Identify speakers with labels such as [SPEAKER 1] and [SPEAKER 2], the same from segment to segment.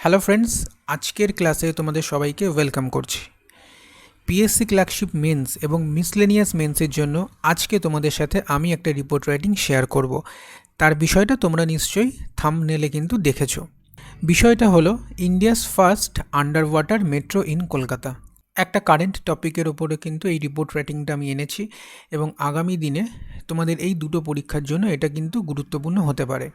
[SPEAKER 1] Hello friends, আজকের ক্লাসে তোমাদের সবাইকে ওয়েলকাম করছি। পিএসসি ক্লার্কশিপ মেন্স এবং মিসলেনিয়াস মেন্সের জন্য আজকে তোমাদের সাথে আমি একটা রিপোর্ট রাইটিং শেয়ার করব। তার বিষয়টা তোমরা নিশ্চয়ই থাম্বনেলে কিন্তু দেখেছো। বিষয়টা হলো India's first under water metro in Kolkata. একটা কারেন্ট টপিকের ওপরে কিন্তু এই রিপোর্ট রাইটিংটা আমি এনেছি এবং আগামী দিনে তোমাদের এই দুটো পরীক্ষার জন্য এটা কিন্তু গুরুত্বপূর্ণ হতে পারে।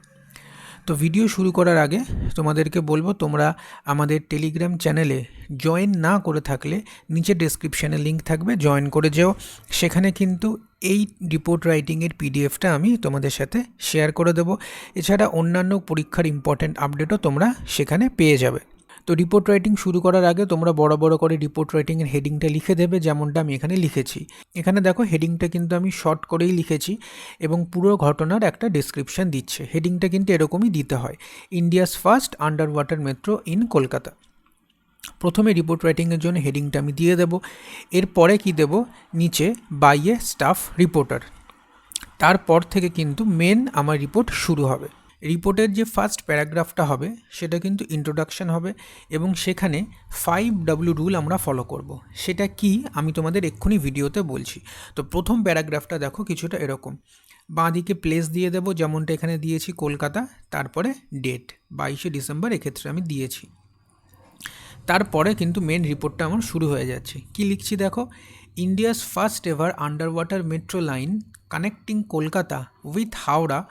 [SPEAKER 1] তো ভিডিও শুরু করার আগে তোমাদেরকে বলবো, তোমরা আমাদের টেলিগ্রাম চ্যানেলে জয়েন না করে থাকলে নিচে ডেসক্রিপশানে লিঙ্ক থাকবে, জয়েন করে যেও। সেখানে কিন্তু এই রিপোর্ট রাইটিংয়ের পিডিএফটা আমি তোমাদের সাথে শেয়ার করে দেবো। এছাড়া অন্যান্য পরীক্ষার ইম্পর্ট্যান্ট আপডেটও তোমরা সেখানে পেয়ে যাবে। তো রিপোর্ট রাইটিং শুরু করার আগে তোমরা বড় বড় করে রিপোর্ট রাইটিংয়ের হেডিংটা লিখে দেবে, যেমনটা আমি এখানে লিখেছি। এখানে দেখো হেডিংটা কিন্তু আমি শর্ট করেই লিখেছি এবং পুরো ঘটনার একটা ডেসক্রিপশান দিচ্ছে। হেডিংটা কিন্তু এরকমই দিতে হয়, India's first under water metro in Kolkata. প্রথমে রিপোর্ট রাইটিংয়ের জন্য হেডিংটা আমি দিয়ে দেব। এরপরে কি দেব, নিচে বাই এ স্টাফ রিপোর্টার। তারপর থেকে কিন্তু মেন আমার রিপোর্ট শুরু হবে। রিপোর্টের যে ফার্স্ট প্যারাগ্রাফটা হবে সেটা কিন্তু ইন্ট্রোডাকশন হবে এবং সেখানে 5W রুল আমরা ফলো করব। সেটা কি আমি তোমাদের এক্ষুনি ভিডিওতে বলছি। তো প্রথম প্যারাগ্রাফটা দেখো কিছুটা এরকম, বাঁ দিকে প্লেস দিয়ে দেবো, যেমনটা এখানে দিয়েছি কলকাতা, তারপরে ডেট 22শে ডিসেম্বর এক্ষেত্রে আমি দিয়েছি। তারপরে কিন্তু মেন রিপোর্টটা আমার শুরু হয়ে যাচ্ছে। কি লিখছি দেখো, India's first ever under water metro line connecting Kolkata with Howrah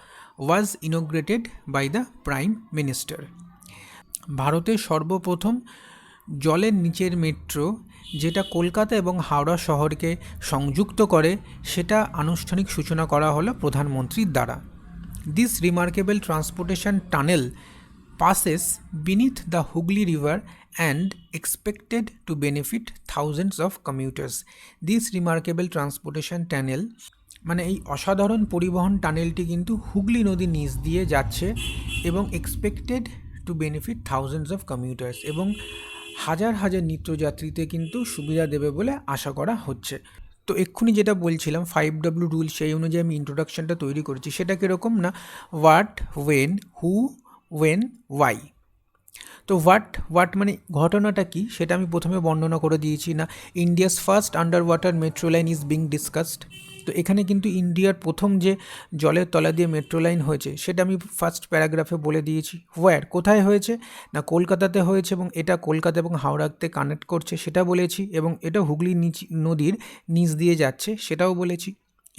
[SPEAKER 1] was inaugurated by the prime minister. ভারতের সর্বপ্রথম জলের নিচের মেট্রো যেটা কলকাতা এবং হাওড়া শহরকে সংযুক্ত করে, সেটা আনুষ্ঠানিক সূচনা করা হলো প্রধানমন্ত্রীর দ্বারা। This remarkable transportation tunnel passes beneath the Hooghly River and expected to benefit thousands of commuters. This remarkable transportation tunnel মানে এই অসাধারণ পরিবহন টানেলটি কিন্তু হুগলি নদীর নিচ দিয়ে যাচ্ছে এবং expected to benefit thousands of commuters, এবং হাজার হাজার নিত্যযাত্রীতে কিন্তু সুবিধা দেবে বলে আশা করা হচ্ছে। তো এক্ষুনি যেটা বলছিলাম 5W রুল, সেই অনুযায়ী আমি ইন্ট্রোডাকশনটা তৈরি করেছি। সেটা কীরকম না, what, when, who, when, why. তো হোয়াট মানে ঘটনাটা কি সেটা আমি প্রথমে বর্ণনা করে দিয়েছি না, India's first under water metro line is being discussed. তো এখানে কিন্তু ইন্ডিয়ার প্রথম যে জলের তলা দিয়ে মেট্রো লাইন হয়েছে সেটা আমি ফার্স্ট প্যারাগ্রাফে বলে দিয়েছি। হোয়ার কোথায় হয়েছে না, কলকাতাতে হয়েছে এবং এটা কলকাতা এবং হাওড়াতে কানেক্ট করছে সেটা বলেছি, এবং এটা হুগলি নদীর নিচ দিয়ে যাচ্ছে সেটাও বলেছি।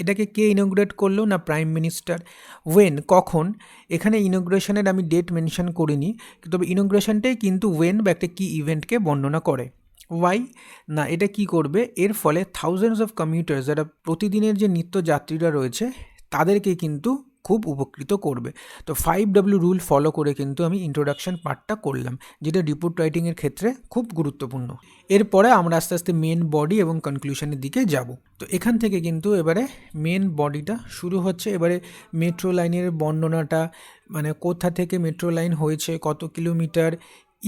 [SPEAKER 1] এটাকে কে ইনোগ্রেট করলো না, প্রাইম মিনিস্টার। ওয়েন কখন, এখানে ইনোগ্রেশনের আমি ডেট মেনশন করিনি, তবে ইনোগ্রেশনটাই কিন্তু ওয়েন বা একটা কি ইভেন্টকে বর্ণনা করে। ওয়াই না, এটা কি করবে, এর ফলে থাউজেন্ডস অফ কমিউটার্স, যারা প্রতিদিনের যে নিত্যযাত্রীরা রয়েছে তাদেরকে কিন্তু খুব উপকৃত করবে। তো 5W রুল ফলো করে কিন্তু আমি ইন্ট্রোডাকশন পার্টটা করলাম, যেটা রিপোর্ট রাইটিংয়ের ক্ষেত্রে খুব গুরুত্বপূর্ণ। এরপরে আমরা আস্তে আস্তে মেন বডি এবং কনক্লুশনের দিকে যাব। তো এখান থেকে কিন্তু এবারে মেন বডিটা শুরু হচ্ছে। এবারে মেট্রো লাইনের বর্ণনাটা, মানে কোথা থেকে মেট্রো লাইন হয়েছে, কত কিলোমিটার,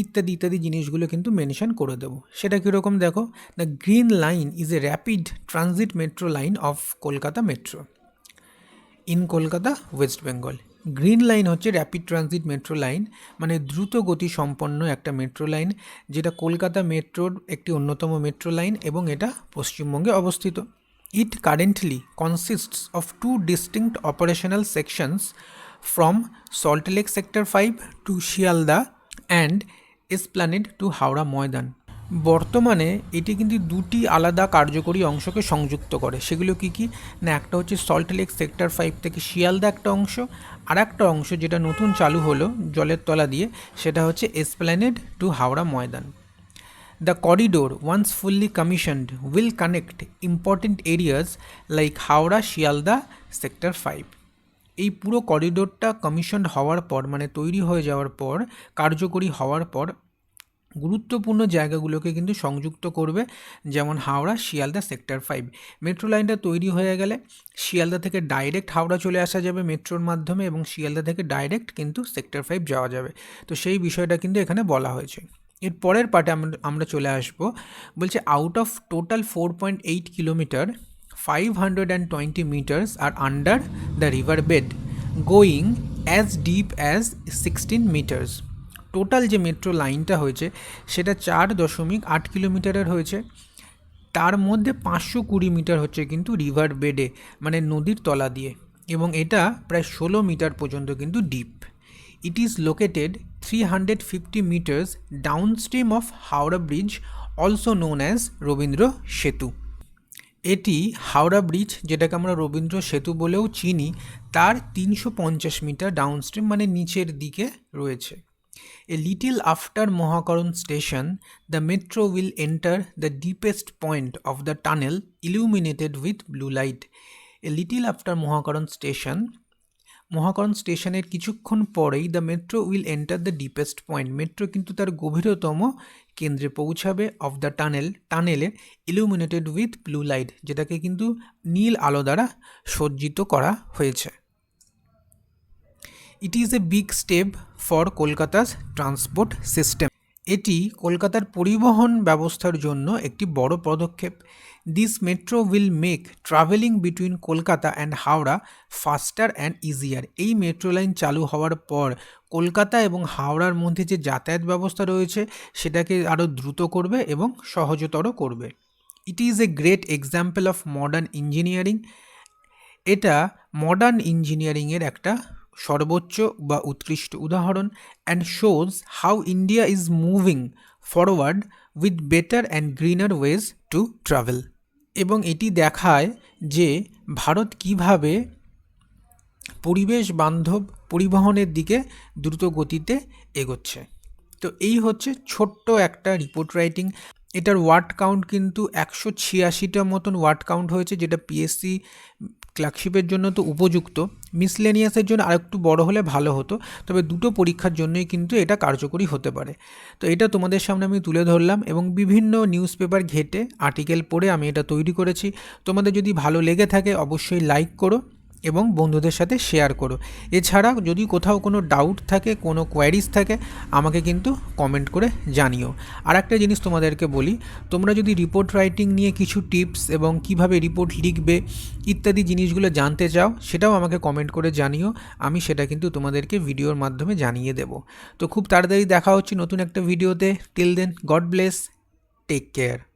[SPEAKER 1] ইত্যাদি ইত্যাদি জিনিসগুলো কিন্তু মেনশন করে দেবো। সেটা কীরকম দেখো, the green line is a rapid transit metro line of Kolkata metro in Kolkata West Bengal. Green line হচ্ছে র্যাপিড ট্রানজিট মেট্রো লাইন, মানে দ্রুত গতি সম্পন্ন একটা মেট্রো লাইন, যেটা কলকাতা মেট্রোর একটি অন্যতম মেট্রো লাইন এবং এটা পশ্চিমবঙ্গে অবস্থিত। It currently consists of two distinct operational sections from Salt Lake sector 5 to Sealdah and Esplanade to Howrah Maidan. বর্তমানে এটি কিন্তু দুটি আলাদা কার্যকরী অংশকে সংযুক্ত করে। সেগুলো কি কি না, একটা হচ্ছে সল্টলেক সেক্টর 5 থেকে শিয়ালদা একটা অংশ, আর একটা অংশ যেটা নতুন চালু হলো জলের তলা দিয়ে, সেটা হচ্ছে Esplanade to Howrah Maidan. The corridor, once fully commissioned, will connect important areas like Howrah Shialda Sector 5. এই পুরো করিডোরটা কমিশন হওয়ার পর, মানে তৈরি হয়ে যাওয়ার পর, কার্যকরী হওয়ার পর গুরুত্বপূর্ণ জায়গাগুলোকে কিন্তু সংযুক্ত করবে, যেমন হাওড়া শিয়ালদা সেক্টর 5। মেট্রো লাইনটা তৈরি হয়ে গেলে শিয়ালদা থেকে ডাইরেক্ট হাওড়া চলে আসা যাবে মেট্রোর মাধ্যমে, এবং শিয়ালদা থেকে ডাইরেক্ট কিন্তু সেক্টর 5 যাওয়া যাবে। তো সেই বিষয়টা কিন্তু এখানে বলা হয়েছে। এর পরের পার্টে আমরা চলে আসবো, বলছে out of total 4.8 kilometre 520 meters are under the river bed going as deep as 16 meters. Total যে মেট্রো লাইনটা হয়েছে সেটা 4.8 কিলোমিটারের হয়েছে। তার মধ্যে 520 মিটার হচ্ছে কিন্তু রিভার বেডে, মানে নদীর তলা দিয়ে, এবং এটা প্রায় 16 মিটার পর্যন্ত কিন্তু deep. It is located 350 metres downstream of Howrah bridge, also known as Rabindra Setu. এটি হাওড়া ব্রিজ, যেটাকে আমরা রবীন্দ্র সেতু বলেও চিনি, তার 350 মিটার ডাউনস্ট্রিম, মানে নিচের দিকে রয়েছে। A little after Mohakaran station, the metro will enter the deepest point of the tunnel illuminated with blue light. A little after Mohakaran station, মহাকরণ স্টেশনের কিছুক্ষণ পরেই the metro will enter the deepest point, metro কিন্তু তার গভীরতম কেন্দ্রে পৌঁছাবে of the টানেলে illuminated with blue light, যেটাকে কিন্তু নীল আলো দ্বারা সজ্জিত করা হয়েছে। It is a big step for Kolkata's transport system. এটি কলকাতার পরিবহন ব্যবস্থার জন্য একটি বড় পদক্ষেপ। This metro will make travelling between Kolkata and Howrah faster and easier. এই মেট্রো লাইন চালু হওয়ার পর কলকাতা এবং হাওড়ার মধ্যে যে যাতায়াত ব্যবস্থা রয়েছে সেটাকে আরও দ্রুত করবে এবং সহজতর করবে। ইট is a great example of modern engineering. এটা মডার্ন ইঞ্জিনিয়ারিংয়ের একটা সর্বোচ্চ বা উৎকৃষ্ট উদাহরণ, and shows how India is moving forward with better and greener ways to travel. এবং এটি দেখায় যে ভারত কিভাবে পরিবেশ বান্ধব পরিবহনের দিকে দ্রুত গতিতে এগোচ্ছে। তো এই হচ্ছে ছোট্ট একটা রিপোর্ট রাইটিং। এটার ওয়ার্ড কাউন্ট কিন্তু 186টা মতন ওয়ার্ড কাউন্ট হয়েছে, যেটা পিএসসি ক্লার্কশিপের জন্য তো উপযুক্ত। মিসলেনিয়াসের জন্য আরেকটু বড় হলে ভালো হতো, তবে দুটো পরীক্ষার জন্যই কিন্তু এটা কার্যকরী হতে পারে। তো এটা তোমাদের সামনে আমি তুলে ধরলাম, এবং বিভিন্ন নিউজ পেপার ঘেটে আর্টিকেল পড়ে আমি এটা তৈরি করেছি। তোমাদের যদি ভালো লেগে থাকে অবশ্যই লাইক করো এবং বন্ধুদের সাথে শেয়ার করো। এছাড়া যদি কোথাও কোনো ডাউট থাকে, কোনো কোয়ারিজ থাকে, আমাকে কিন্তু কমেন্ট করে জানিও। আর একটা জিনিস তোমাদেরকে বলি, তোমরা যদি রিপোর্ট রাইটিং নিয়ে কিছু টিপস এবং কিভাবে রিপোর্ট লিখবে ইত্যাদি জিনিসগুলো জানতে চাও, সেটাও আমাকে কমেন্ট করে জানিও। আমি সেটা কিন্তু তোমাদেরকে ভিডিওর মাধ্যমে জানিয়ে দেব। তো খুব তাড়াতাড়ি দেখা হচ্ছে নতুন একটা ভিডিওতে। Till then, God bless, take care.